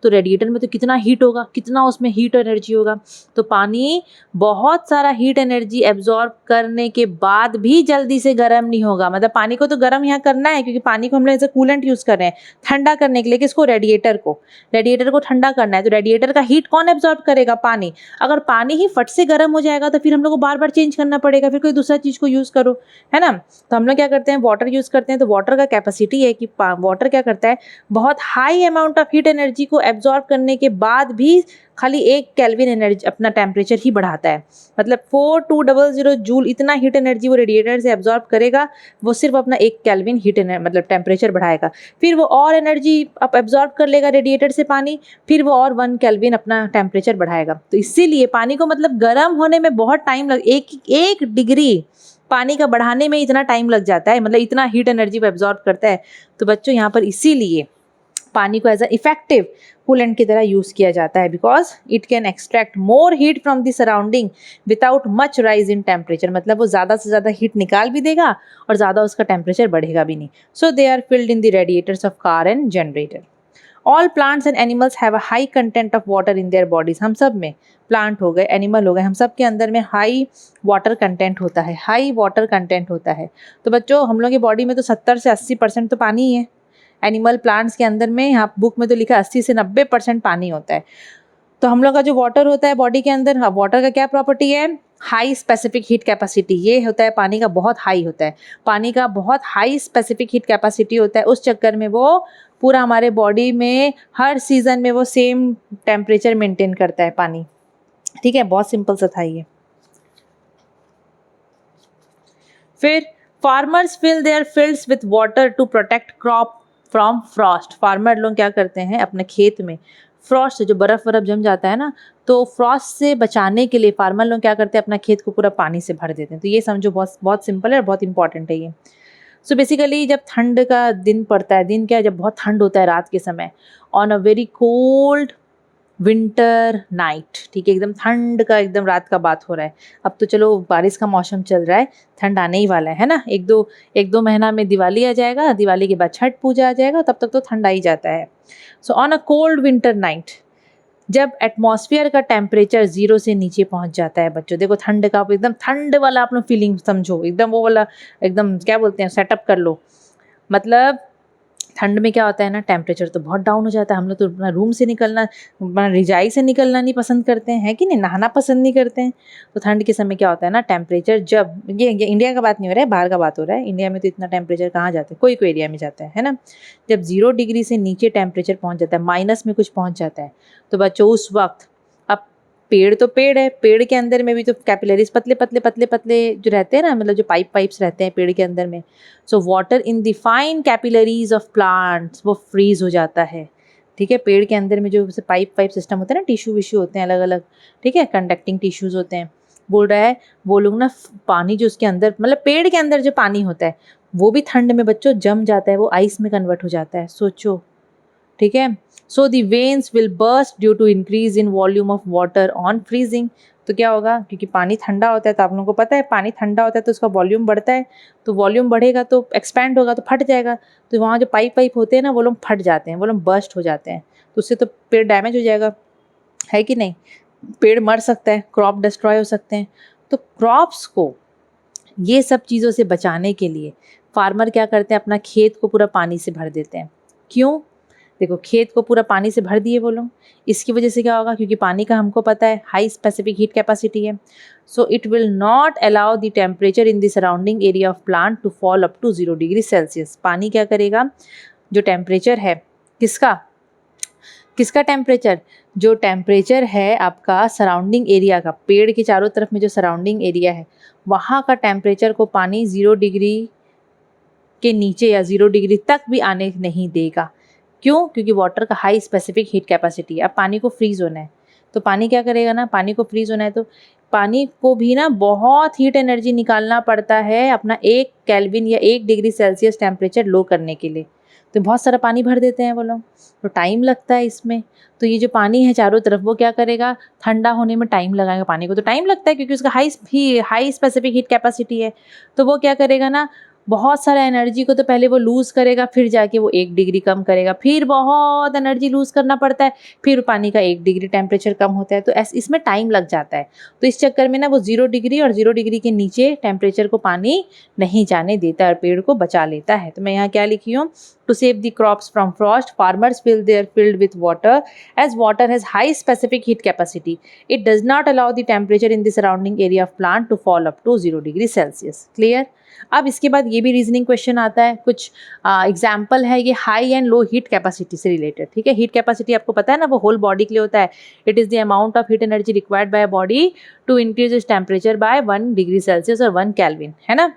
तो रेडिएटर में तो कितना हीट होगा, कितना उसमें हीट एनर्जी होगा। तो पानी बहुत सारा हीट एनर्जी एब्जॉर्ब करने के बाद भी जल्दी से गर्म नहीं होगा। मतलब पानी को तो गर्म यहाँ करना है, क्योंकि पानी को हम लोग एज ए कूलेंट यूज़ कर रहे हैं ठंडा करने के लिए। किसको? रेडिएटर को। रेडिएटर को ठंडा करना है, तो रेडिएटर का हीट कौन एब्जॉर्ब करेगा? पानी। अगर पानी ही फट से गर्म हो जाएगा तो फिर हम लोग को बार बार चेंज करना पड़ेगा, फिर कोई दूसरा चीज़ को यूज़ करो, है ना। तो हम लोग क्या करते हैं, वाटर यूज़ करते हैं। तो वाटर का कैपेसिटी है कि वाटर क्या करता है, बहुत high amount of heat energy को एब्जॉर्ब करने के बाद भी खाली 1 केल्विन एनर्जी अपना टेम्परेचर ही बढ़ाता है। मतलब 4200 जूल इतना हीट एनर्जी वो रेडिएटर से एब्जॉर्ब करेगा, वो सिर्फ अपना 1 केल्विन हीट मतलब टेम्परेचर बढ़ाएगा। फिर वो और एनर्जी अब एब्जॉर्ब कर लेगा रेडिएटर से पानी, फिर वो और 1 केल्विन अपना टेम्परेचर बढ़ाएगा। तो इसीलिए पानी को मतलब गर्म होने में बहुत टाइम एक डिग्री पानी का बढ़ाने में इतना टाइम लग जाता है, मतलब इतना हीट एनर्जी वो एब्जॉर्ब करता है। तो बच्चों यहाँ पर इसीलिए पानी को एज अ इफेक्टिव कूलेंट की तरह यूज़ किया जाता है, because it can extract more heat from the surrounding without much rise in temperature. मतलब वो ज़्यादा से ज़्यादा हीट निकाल भी देगा और ज़्यादा उसका टेम्परेचर बढ़ेगा भी नहीं। So they are filled in the radiators of car and generator. All plants and animals have a high content of water in their bodies. हम सब में, प्लांट हो गए, एनिमल हो गए, हम सब के अंदर में हाई वाटर कंटेंट होता है, हाई वाटर कंटेंट होता है। तो बच्चों हम लोग की बॉडी में तो 70 से 80% तो पानी ही है। एनिमल प्लांट्स के अंदर में, यहाँ बुक में तो लिखा 80 से 90% पानी होता है। तो हम लोग का जो वाटर होता है बॉडी के अंदर, हाँ, वाटर का क्या प्रॉपर्टी है, हाई स्पेसिफिक हीट कैपेसिटी। ये होता है पानी का बहुत हाई होता है, पानी का बहुत हाई स्पेसिफिक हीट कैपेसिटी होता है। उस चक्कर में वो पूरा हमारे बॉडी में हर सीजन में वो सेम टेम्परेचर मेंटेन करता है पानी। ठीक है, बहुत सिंपल सा था ये। फिर farmers fill their fields with water to protect crop from frost. Farmer लोग क्या करते हैं अपने खेत में फ्रॉस्ट से, जो बर्फ़ जम जाता है ना, तो फ्रॉस्ट से बचाने के लिए फार्मर लोग क्या करते हैं, अपना खेत को पूरा पानी से भर देते हैं। तो ये समझो बहुत बहुत सिंपल है और बहुत इंपॉर्टेंट है ये। सो बेसिकली जब ठंड का दिन पड़ता है, दिन क्या, जब बहुत ठंड होता है रात के समय, on a very cold winter night, ठीक है, एकदम ठंड का, एकदम रात का बात हो रहा है। अब तो चलो बारिश का मौसम चल रहा है, ठंड आने ही वाला है ना, एक दो महीना में दिवाली आ जाएगा, दिवाली के बाद छठ पूजा आ जाएगा, तब तक तो ठंड आ ही जाता है। So on a cold winter night, जब एटमॉस्फेयर का टेम्परेचर 0 से नीचे पहुंच जाता है बच्चों, देखो ठंड का, एकदम ठंड वाला आप लोग फीलिंग समझो, एकदम वो वाला, एकदम क्या बोलते हैं, सेटअप कर लो। मतलब ठंड में क्या होता है ना, टेम्परेचर तो बहुत डाउन हो जाता है, हम लोग तो अपना रूम से निकलना, अपना रिजाई से निकलना नहीं पसंद करते हैं, है कि नहीं, नहाना पसंद नहीं करते हैं। तो ठंड के समय क्या होता है ना, टेम्परेचर जब ये इंडिया का बात नहीं हो रहा है, बाहर का बात हो रहा है, इंडिया में तो इतना टेम्परेचर कहाँ जाता है, कोई कोई एरिया में जाता है ना। जब 0 डिग्री से नीचे टेम्परेचर पहुँच जाता है, माइनस में कुछ पहुँच जाता है, तो बच्चों उस वक्त, अब पेड़ तो पेड़ है, पेड़ के अंदर में भी तो कैपिलरीज पतले पतले पतले पतले जो रहते हैं ना, मतलब जो पाइप्स रहते हैं पेड़ के अंदर में, so water in the fine capillaries of plants वो फ्रीज हो जाता है, ठीक है। पेड़ के अंदर में जो पाइप सिस्टम होता है ना, टिश्यू विश्यू होते हैं अलग अलग, ठीक है, कंडक्टिंग टिश्यूज होते हैं। बोल रहा है वो लोग ना, पानी जो उसके अंदर, मतलब पेड़ के अंदर जो पानी होता है वो भी ठंड में बच्चों जम जाता है, वो आइस में कन्वर्ट हो जाता है, सोचो, ठीक है। So the veins will burst due to increase in volume of water on freezing. तो क्या होगा, क्योंकि पानी ठंडा होता है, तो आप लोगों को पता है पानी ठंडा होता है तो उसका वॉल्यूम बढ़ता है, तो वॉल्यूम बढ़ेगा तो एक्सपैंड होगा तो फट जाएगा, तो वहाँ जो पाइप होते हैं ना वो लोग फट जाते हैं, वो लोग बर्स्ट हो जाते हैं, तो उससे तो पेड़ डैमेज हो जाएगा, है कि नहीं, पेड़ मर सकता है, क्रॉप डिस्ट्रॉय हो सकते हैं। तो क्रॉप्स को ये सब चीज़ों से बचाने के लिए फार्मर क्या करते हैं, अपना खेत को पूरा पानी से भर देते हैं। क्यों, देखो खेत को पूरा पानी से भर दिए वो लोग, इसकी वजह से क्या होगा, क्योंकि पानी का हमको पता है हाई स्पेसिफिक हीट कैपेसिटी है, so it will not allow the temperature in the surrounding area of plant to fall up to 0 degree Celsius. पानी क्या करेगा, जो टेम्परेचर है किसका किसका टेम्परेचर, जो टेम्परेचर है आपका सराउंडिंग एरिया का, पेड़ के चारों तरफ में जो सराउंडिंग एरिया है वहाँ का टेम्परेचर को पानी 0 डिग्री के नीचे या 0 डिग्री तक भी आने नहीं देगा। क्यों, क्योंकि वाटर का हाई स्पेसिफिक हीट कैपेसिटी है। अब पानी को फ्रीज होना है तो पानी क्या करेगा ना, पानी को फ्रीज होना है तो पानी को भी ना बहुत हीट एनर्जी निकालना पड़ता है अपना 1 केल्विन या 1 डिग्री सेल्सियस टेम्परेचर लो करने के लिए, तो बहुत सारा पानी भर देते हैं वो लोग, तो टाइम लगता है इसमें। तो ये जो पानी है चारों तरफ वो क्या करेगा, ठंडा होने में टाइम लगाएगा, पानी को तो टाइम लगता है क्योंकि उसका हाई स्पेसिफिक हीट कैपेसिटी है, तो वो क्या करेगा ना, बहुत सारा एनर्जी को तो पहले वो लूज़ करेगा, फिर जाके वो 1 डिग्री कम करेगा, फिर बहुत एनर्जी लूज़ करना पड़ता है, फिर पानी का 1 डिग्री टेम्परेचर कम होता है, तो इसमें टाइम लग जाता है। तो इस चक्कर में ना वो 0 डिग्री और 0 डिग्री के नीचे टेम्परेचर को पानी नहीं जाने देता और पेड़ को बचा लेता है। तो मैं यहाँ क्या लिखी हूँ, to save the crops from frost, farmers fill their field with water as water has high specific heat capacity. It does not allow the temperature in the surrounding area of plant to fall up to 0 degree Celsius. Clear? अब इसके बाद ये भी reasoning question आता है, कुछ example है ये high and low heat capacity से रिलेटेड, ठीक है। हीट कैपेसिटी आपको पता है ना, वो होल बॉडी के लिए होता है। It is the amount of heat energy required by body to increase its temperature by 1 degree Celsius और 1 केल्विन, है ना।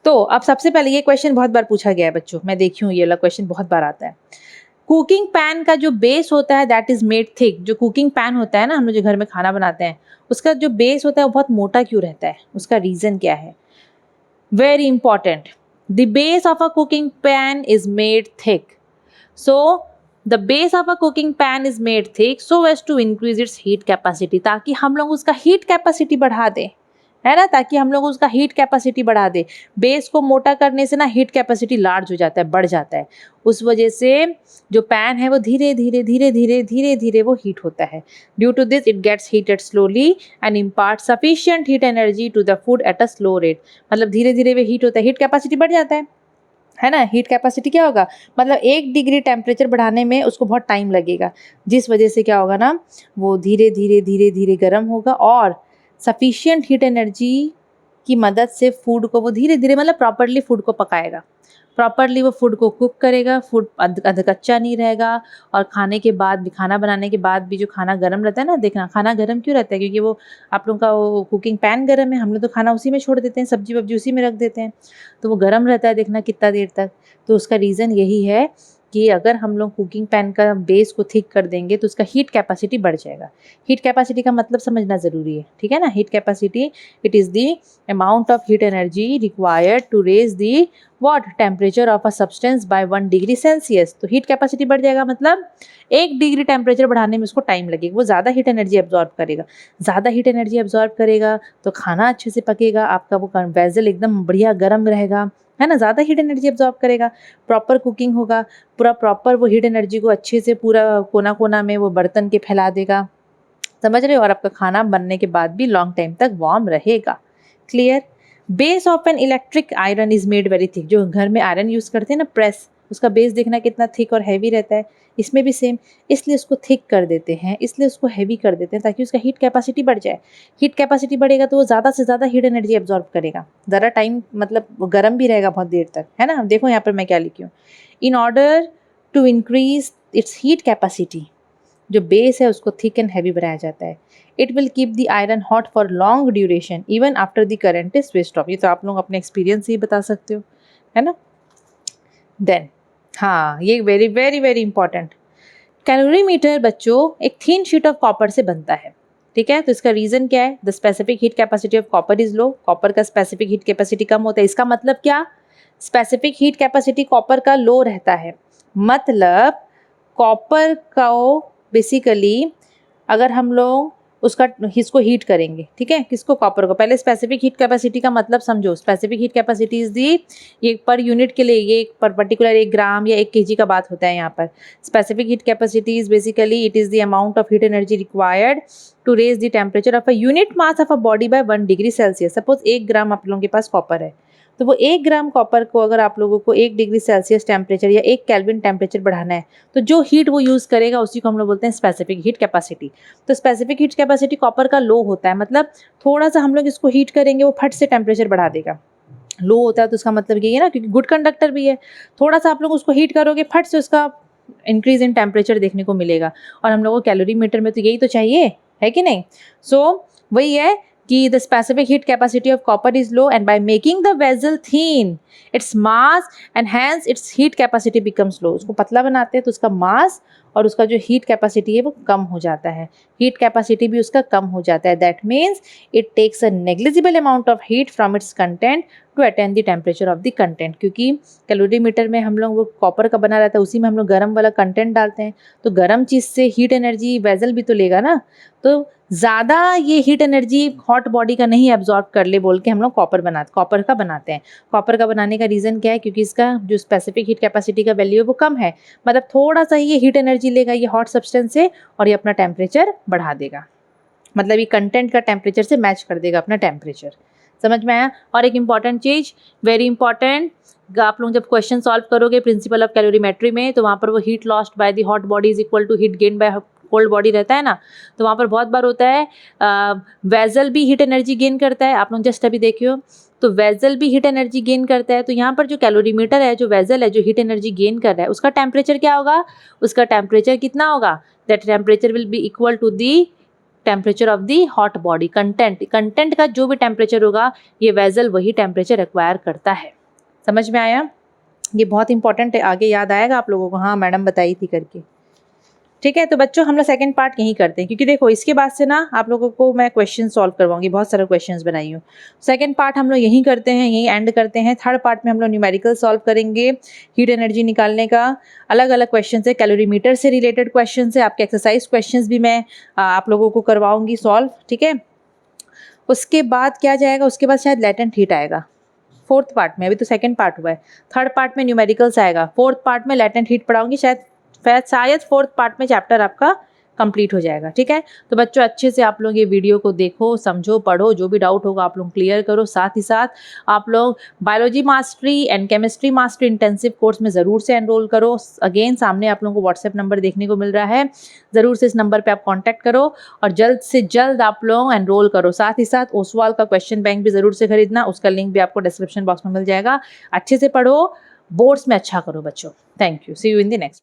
तो अब सबसे पहले ये क्वेश्चन बहुत बार पूछा गया है बच्चों, मैं देखी हूँ ये वाला क्वेश्चन बहुत बार आता है। कुकिंग पैन का जो बेस होता है दैट इज मेड थिक, जो कुकिंग पैन होता है ना, हम लोग जो घर में खाना बनाते हैं, उसका जो बेस होता है वो बहुत मोटा क्यों रहता है, उसका रीजन क्या है। Very important, the base of a cooking pan is made thick, so the base of a cooking pan is made thick so as to increase its heat capacity, ताकि हम लोग उसका हीट कैपेसिटी बढ़ा दें, है ना, ताकि हम लोग उसका हीट कैपेसिटी बढ़ा दे। बेस को मोटा करने से ना हीट कैपेसिटी लार्ज हो जाता है, बढ़ जाता है, उस वजह से जो पैन है वो धीरे धीरे वो हीट होता है। Due to this it gets heated slowly and impart sufficient heat energy to the food at a slow rate. मतलब धीरे धीरे वो हीट होता है, हीट कैपेसिटी बढ़ जाता है ना। हीट कैपेसिटी क्या होगा, मतलब 1 डिग्री टेम्परेचर बढ़ाने में उसको बहुत टाइम लगेगा, जिस वजह से क्या होगा ना, वो धीरे धीरे गर्म होगा और सफिशिएंट हीट एनर्जी की मदद से फूड को वो धीरे धीरे, मतलब प्रॉपरली फूड को पकाएगा, प्रॉपरली वो फूड को कुक करेगा, फूड अध कच्चा नहीं रहेगा। और खाने के बाद भी, खाना बनाने के बाद भी जो खाना गर्म रहता है ना, देखना खाना गर्म क्यों रहता है, क्योंकि वो आप लोगों का वो कुकिंग पैन गर्म है, हम लोग तो खाना उसी में छोड़ देते हैं, सब्जी वब्जी उसी में रख देते हैं, तो वो गर्म रहता है, देखना कितना देर तक। तो उसका रीज़न यही है कि अगर हम लोग कुकिंग पैन का बेस को थिक कर देंगे तो उसका हीट कैपेसिटी बढ़ जाएगा। हीट कैपेसिटी का मतलब समझना ज़रूरी है, ठीक है ना। Heat capacity it is the amount of heat energy required to raise the what temperature of a substance by 1 degree Celsius. तो हीट कैपेसिटी बढ़ जाएगा मतलब 1 डिग्री टेम्परेचर बढ़ाने में उसको टाइम लगेगा, वो ज़्यादा हीट एनर्जी एब्जॉर्ब करेगा। ज़्यादा हीट एनर्जी एब्जॉर्ब करेगा तो खाना अच्छे से पकेगा, आपका वो वेसल एकदम बढ़िया गर्म रहेगा, है ना। ज़्यादा हीट एनर्जी एब्जॉर्ब करेगा, प्रॉपर कुकिंग होगा, पूरा प्रॉपर वो हीट एनर्जी को अच्छे से पूरा कोना कोना में वो बर्तन के फैला देगा, समझ रहे हो। और आपका खाना बनने के बाद भी लॉन्ग टाइम तक वार्म रहेगा। Clear. Base of an electric iron is made very thick. जो घर में आयरन यूज़ करते हैं ना प्रेस, उसका बेस देखना कितना थिक और हैवी रहता है, इसमें भी सेम। इसलिए उसको थिक कर देते हैं, इसलिए उसको हैवी कर देते हैं ताकि उसका हीट कैपेसिटी बढ़ जाए। हीट कैपेसिटी बढ़ेगा तो वो ज़्यादा से ज़्यादा हीट एनर्जी एब्जॉर्ब करेगा, ज़रा टाइम मतलब वो गर्म भी रहेगा बहुत देर तक, है ना। देखो यहाँ पर मैं क्या लिखी हूँ, in order to increase its heat capacity, जो बेस है उसको थिक एंड हैवी बनाया जाता है। It will keep the iron hot for long duration even after the current is switched off. ये तो आप लोग अपने एक्सपीरियंस से ही बता सकते हो, है ना। देन हाँ, ये very very very important, calorimeter बच्चों एक थिन शीट ऑफ कॉपर से बनता है, ठीक है। तो इसका रीज़न क्या है, the specific heat capacity of copper is low. Copper का स्पेसिफिक हीट कैपेसिटी कम होता है। इसका मतलब क्या, स्पेसिफिक हीट कैपेसिटी कॉपर का लो रहता है, मतलब कॉपर को बेसिकली अगर हम लोग उसका इसको हीट करेंगे, ठीक है, किसको, कॉपर को। पहले स्पेसिफिक हीट कैपेसिटी का मतलब समझो। Specific heat capacity is the, ये पर यूनिट के लिए, ये पर पर्टिकुलर 1 ग्राम या 1 kg का बात होता है यहाँ पर। Specific heat capacity is basically it is the amount of heat energy required to raise the temperature of a unit mass of a body by 1 degree Celsius. Suppose 1 gram आप लोगों के पास कॉपर है, तो वो 1 ग्राम कॉपर को अगर आप लोगों को 1 डिग्री सेल्सियस टेम्परेचर या 1 केल्विन टेम्परेचर बढ़ाना है, तो जो हीट वो यूज़ करेगा उसी को हम लोग बोलते हैं स्पेसिफिक हीट कैपेसिटी। तो स्पेसिफिक हीट कैपेसिटी कॉपर का लो होता है, मतलब थोड़ा सा हम लोग इसको हीट करेंगे वो फट से टेम्परेचर बढ़ा देगा। लो होता है तो उसका मतलब यही है ना, क्योंकि गुड कंडक्टर भी है, थोड़ा सा आप लोग उसको हीट करोगे फट से उसका इंक्रीज इन टेम्परेचर देखने को मिलेगा। और हम लोग को कैलोरीमीटर में तो यही तो चाहिए, है कि नहीं। सो वही है कि the specific heat capacity of copper is low and by making the vessel thin its mass and hence its heat capacity becomes low। उसको पतला बनाते हैं तो उसका मास और उसका जो हीट कैपेसिटी है वो कम हो जाता है, हीट कैपेसिटी भी उसका कम हो जाता है। That means it takes a negligible amount of heat from its content to attain the temperature of the content. क्योंकि कैलोरीमीटर में हम लोग वो कॉपर का बना रहता है, उसी में हम लोग गर्म वाला कंटेंट डालते हैं, तो गर्म चीज़ से हीट एनर्जी वेजल भी तो लेगा ना, तो ज़्यादा ये हीट एनर्जी हॉट बॉडी का नहीं एब्जॉर्ब कर ले बोल के हम लोग कॉपर का बनाते हैं। कॉपर का बनाने का रीज़न क्या है, क्योंकि इसका जो स्पेसिफिक हीट कैपेसिटी का वैल्यू है वो कम है, मतलब थोड़ा सा ही ये हीट एनर्जी लेगा ये हॉट सब्सटेंस से और ये अपना टेम्परेचर बढ़ा देगा, मतलब ये कंटेंट का टेम्परेचर से मैच कर देगा अपना टेम्परेचर। समझ में आया। और एक इंपॉर्टेंट चीज़, वेरी इंपॉर्टेंट, आप लोग जब क्वेश्चन सॉल्व करोगे प्रिंसिपल ऑफ कैलोरीमेट्री में, तो वहाँ पर वो heat lost by the hot body is equal to heat gain by cold body रहता है ना, तो वहाँ पर बहुत बार होता है वेजल भी हीट एनर्जी गेन करता है। आप लोग जस्ट अभी देखियो, तो वेजल भी हीट एनर्जी गेन करता है। तो यहाँ पर जो कैलोरीमीटर है, जो वेजल है जो हीट एनर्जी गेन कर रहा है, उसका टेम्परेचर क्या होगा, उसका टेम्परेचर कितना होगा, that temperature will be equal to the temperature of the hot body. Content का जो भी टेम्परेचर होगा ये वेजल वही टेम्परेचर एक्वायर करता है। समझ में आया। ये बहुत इंपॉर्टेंट है, आगे याद आएगा आप लोगों को, हाँ मैडम बताई थी करके। ठीक है, तो बच्चों हम लोग सेकंड पार्ट यहीं करते हैं, क्योंकि देखो इसके बाद से ना आप लोगों को मैं क्वेश्चन सॉल्व करवाऊंगी, बहुत सारे क्वेश्चंस बनाई हूँ। सेकंड पार्ट हम लोग यहीं करते हैं, यहीं एंड करते हैं। थर्ड पार्ट में हम लोग न्यूमेरिकल सॉल्व करेंगे, हीट एनर्जी निकालने का अलग अलग क्वेश्चन है, कैलोरीमीटर से रिलेटेड क्वेश्चन है, आपके एक्सरसाइज क्वेश्चन भी मैं आप लोगों को करवाऊंगी सॉल्व। ठीक है, उसके बाद क्या जाएगा, उसके बाद शायद लेटेंट हीट आएगा फोर्थ पार्ट में। अभी तो सेकंड पार्ट हुआ है, थर्ड पार्ट में न्यूमेरिकल्स आएगा, फोर्थ पार्ट में लेटेंट हीट पढ़ाऊंगी। शायद फोर्थ पार्ट में चैप्टर आपका कंप्लीट हो जाएगा। ठीक है, तो बच्चों अच्छे से आप लोग ये वीडियो को देखो, समझो, पढ़ो, जो भी डाउट होगा आप लोग क्लियर करो। साथ ही साथ आप लोग biology mastery and chemistry mastery intensive course में ज़रूर से एनरोल करो। अगेन सामने आप लोगों को व्हाट्सएप नंबर देखने को मिल रहा है, ज़रूर से इस नंबर पे आप कांटेक्ट करो और जल्द से जल्द आप लोग एनरोल करो। साथ ही साथ ओसवाल का क्वेश्चन बैंक भी ज़रूर से खरीदना, उसका लिंक भी आपको डिस्क्रिप्शन बॉक्स में मिल जाएगा। अच्छे से पढ़ो, बोर्ड्स में अच्छा करो बच्चों। Thank you, see you in the next.